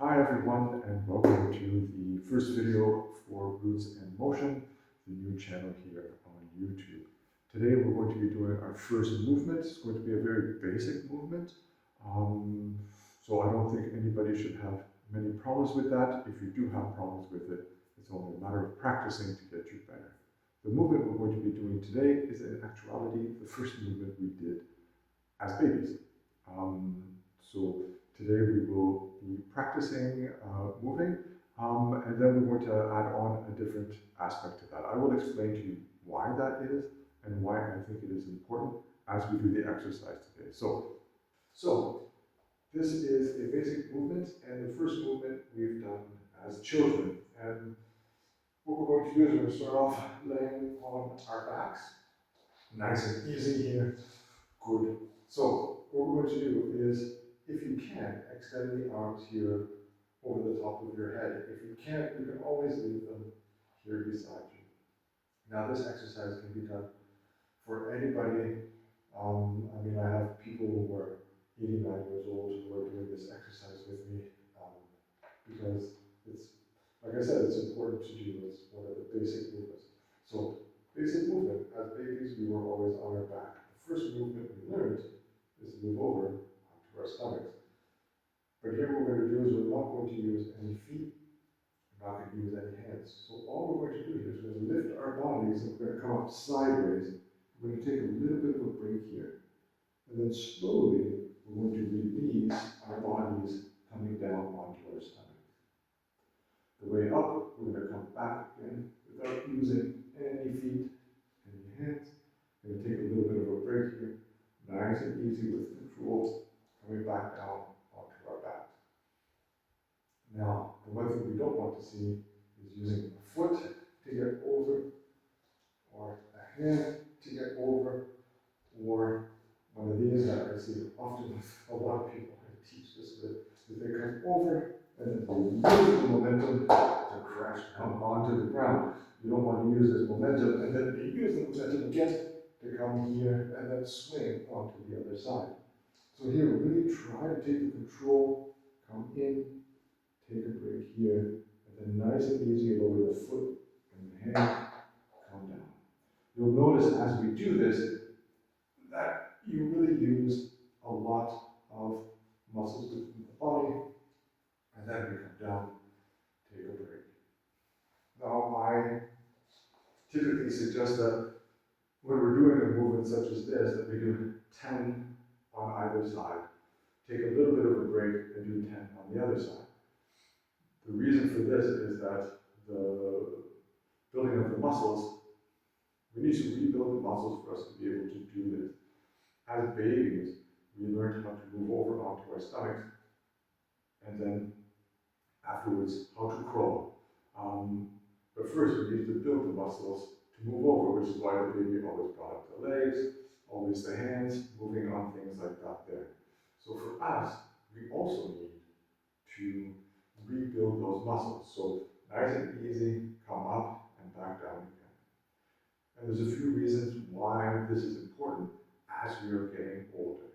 Hi everyone, and welcome to the first video for Roots and Motion, the new channel here on YouTube. Today we're going to be doing our first movement. It's going to be a very basic movement, so I don't think anybody should have many problems with that. If you do have problems with it, it's only a matter of practicing to get you better. The movement we're going to be doing today is in actuality the first movement we did as babies. So today we will be practicing moving, and then we're going to add on a different aspect to that. I will explain to you why that is and why I think it is important as we do the exercise today. So this is a basic movement, and the first movement we've done as children. And what we're going to do is we're going to start off laying on our backs, nice and easy here. Good. So what we're going to do is, if you can, extend the arms here over the top of your head. If you can't, you can always leave them here beside you. Now this exercise can be done for anybody. I have people who are 89 years old who are doing this exercise with me because it's, like I said, it's important to do. It's one of the basic movements. So basic movement, as babies we were always on our back. The first movement we learned is to move over onto our stomachs. But here what we're going to do is we're not going to use any feet, we're not going to use any hands. So all we're going to do here is we're going to lift our bodies and we're going to come up sideways. We're going to take a little bit of a break here. And then slowly we're going to release our bodies coming down onto our stomach. The way up, we're going to come back again without using any feet, any hands. We're going to take a little bit of a break here. Nice and easy with control, coming back down onto our back. Now, the one thing we don't want to see is using a foot to get over, or a hand to get over, or one of these that I see often with a lot of people I teach this with, is they come over and then they use the momentum to crash down onto the ground. You don't want to use this momentum and then they use the momentum again to come here and then swing onto the other side. So here, really try to take the control, come in, take a break here, and then nice and easy lower the foot and the hand, come down. You'll notice as we do this, that you really use a lot of muscles within the body, and then we come down, take a break. Now, I typically suggest that when we're doing a movement such as this, that we do 10 on either side. Take a little bit of a break and do 10 on the other side. The reason for this is that the building of the muscles, we need to rebuild the muscles for us to be able to do this. As babies, we learned how to move over onto our stomachs, and then afterwards, how to crawl. But first, we need to build the muscles to move over, which is why the baby always brought up the legs, always the hands, moving on things like that there. So for us, we also need to rebuild those muscles. So nice and easy, come up and back down again. And there's a few reasons why this is important as we are getting older.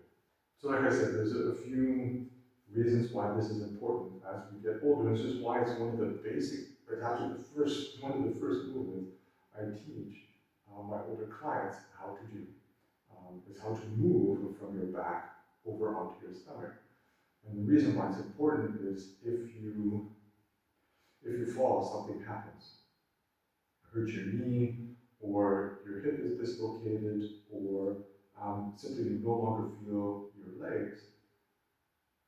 So like I said, there's a few reasons why this is important as we get older. It's just why it's one of the basic, it's actually one of the first movements I teach my older clients how to do. Is how to move from your back over onto your stomach. And the reason why it's important is if you fall, something happens. Hurt your knee, or your hip is dislocated, or simply you no longer feel your legs,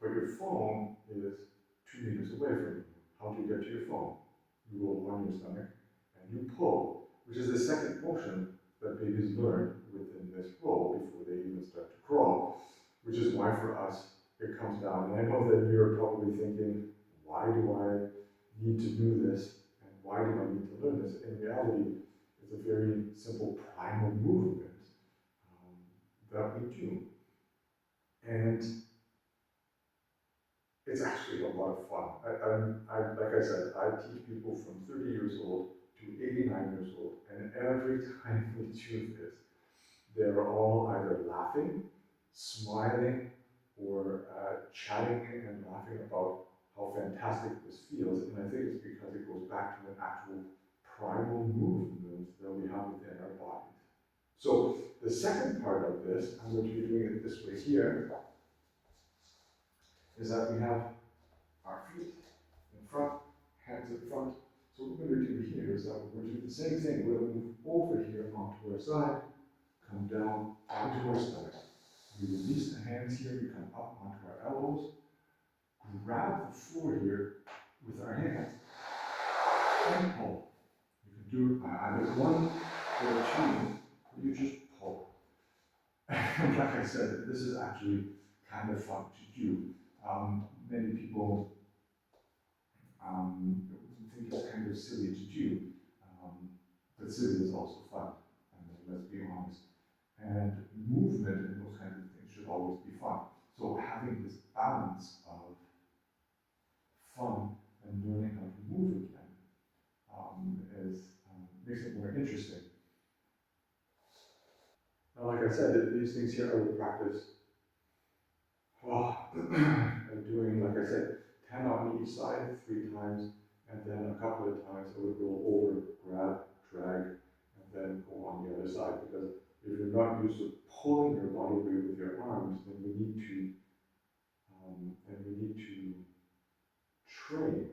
but your phone is 2 meters away from you. How do you get to your phone? You roll on your stomach and you pull, which is the second motion that babies learn within this roll before they even start to crawl, which is why for us it comes down. And I know that you're probably thinking, why do I need to do this? And why do I need to learn this? In reality, it's a very simple primal movement that we do. And it's actually a lot of fun. Like I said, I teach people from 30 years old to 89 years old, and every time we do this, they're all either laughing, smiling, or chatting and laughing about how fantastic this feels, and I think it's because it goes back to an actual primal movement that we have within our bodies. So the second part of this, I'm going to be doing it this way here, is that we have our feet in front, hands in front. So what we're going to do here is that we're going to do the same thing. We're going to move over here onto our side, come down onto our stomach. We release the hands here, we come up onto our elbows, grab the floor here with our hands, and pull. You can do it by either one or two, or you just pull. And like I said, this is actually kind of fun to do. Many people think it's kind of silly to do, but silly is also fun, and let's be honest. And movement and those kinds of things should always be fun. So having this balance of fun and learning how to move again makes it more interesting. Now, like I said, these things here I would practice. I'm doing, like I said, 10 on each side 3 times, and then a couple of times I would go over, grab, drag, and then go on the other side. Because if you're not used to pulling your body weight with your arms, then we need to train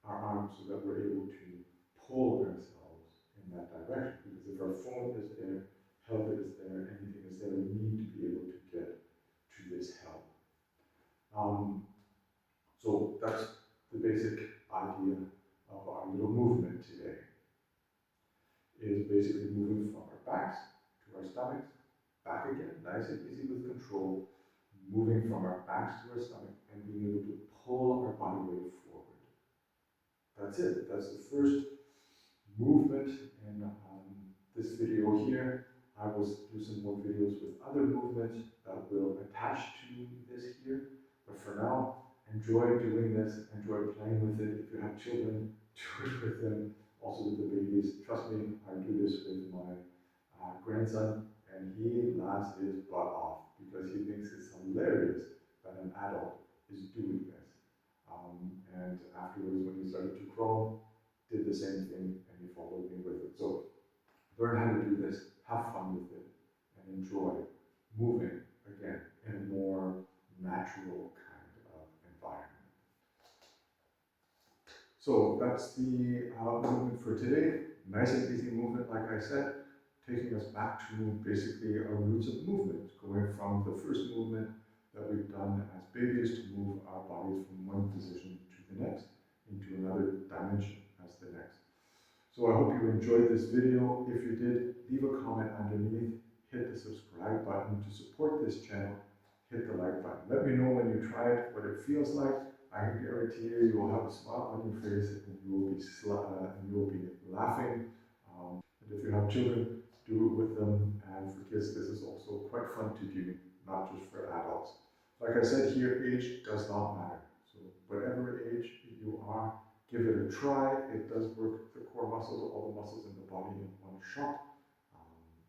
our arms so that we're able to pull ourselves in that direction. Because if our phone is there, help is there, anything is there, we need to be able to get to this help. So that's the basic idea of our little movement today. It is basically moving from our backs to our stomachs, back again, nice and easy with control, moving from our backs to our stomach and being able to pull our body weight forward. That's it. That's the first movement in this video here. I will do some more videos with other movements that will attach to this here. But for now, enjoy doing this, enjoy playing with it. If you have children, do it with them, also with the babies. Trust me, I do this with my grandson, and he laughs his butt off because he thinks it's hilarious that an adult is doing this. And afterwards, when he started to crawl, did the same thing, and he followed me with it. So learn how to do this, have fun with it, and enjoy moving again in a more natural kind of environment. So that's the movement for today. Nice and easy movement, like I said, taking us back to basically our roots of movement, going from the first movement that we've done as babies to move our bodies from one position to the next, into another dimension as the next. So I hope you enjoyed this video. If you did, leave a comment underneath, hit the subscribe button to support this channel, hit the like button. Let me know when you try it, what it feels like. I can guarantee you will have a smile on your face and you will be laughing. And if you have children, do it with them. And for kids, this is also quite fun to do, not just for adults. Like I said here, age does not matter. So whatever age you are, give it a try. It does work the core muscles, all the muscles in the body in one shot.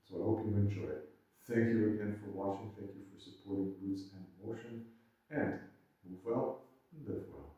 So I hope you enjoy it. Thank you again for watching. Thank you for supporting Roots and Motion. And move well, live well.